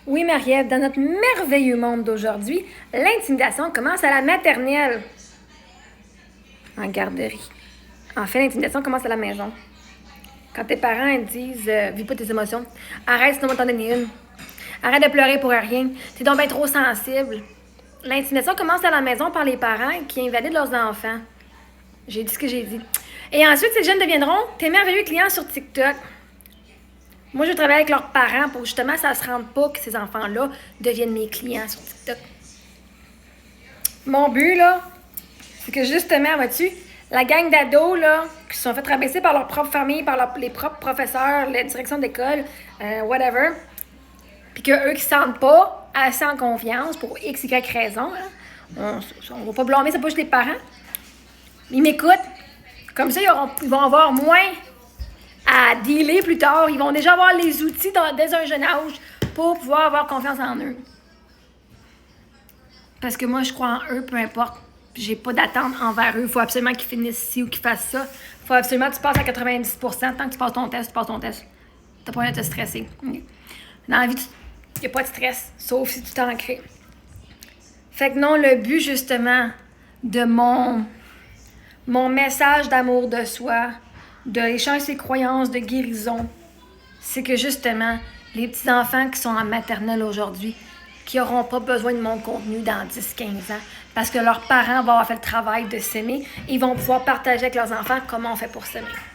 Oui, Marie-Ève, dans notre merveilleux monde d'aujourd'hui, l'intimidation commence à la maternelle, en garderie. En fait, l'intimidation commence à la maison. Quand tes parents ils disent vis pas tes émotions, arrête sinon on va t'en donner une. Arrête de pleurer pour rien, t'es donc bien trop sensible. L'intimidation commence à la maison par les parents qui invalident leurs enfants. J'ai dit ce que j'ai dit. Et ensuite, ces jeunes deviendront tes merveilleux clients sur TikTok. Moi, je travaille avec leurs parents pour justement ça se rende pas que ces enfants-là deviennent mes clients sur TikTok. Mon but, là, c'est que justement, vois-tu, la gang d'ados, là, qui se sont fait rabaisser par leur propre famille, par les propres professeurs, la direction d'école, whatever, puis qu'eux qui se sentent pas assez en confiance pour X, Y raison, hein, on va pas blâmer, c'est pas juste les parents. Ils m'écoutent. Comme ça, ils vont avoir moins à dealer plus tard. Ils vont déjà avoir les outils dès un jeune âge pour pouvoir avoir confiance en eux. Parce que moi, je crois en eux, peu importe. J'ai pas d'attente envers eux. Il faut absolument qu'ils finissent ci ou qu'ils fassent ça. Il faut absolument que tu passes à 90%. Tant que tu passes ton test, tu passes ton test. T'as pas besoin de te stresser. Dans la vie, il n'y a pas de stress, sauf si tu t'en crées. Fait que non, le but, justement, de mon message d'amour de soi, de l'échange ses croyances, de guérison, c'est que justement, les petits-enfants qui sont en maternelle aujourd'hui, qui n'auront pas besoin de mon contenu dans 10-15 ans, parce que leurs parents vont avoir fait le travail de s'aimer, ils vont pouvoir partager avec leurs enfants comment on fait pour s'aimer.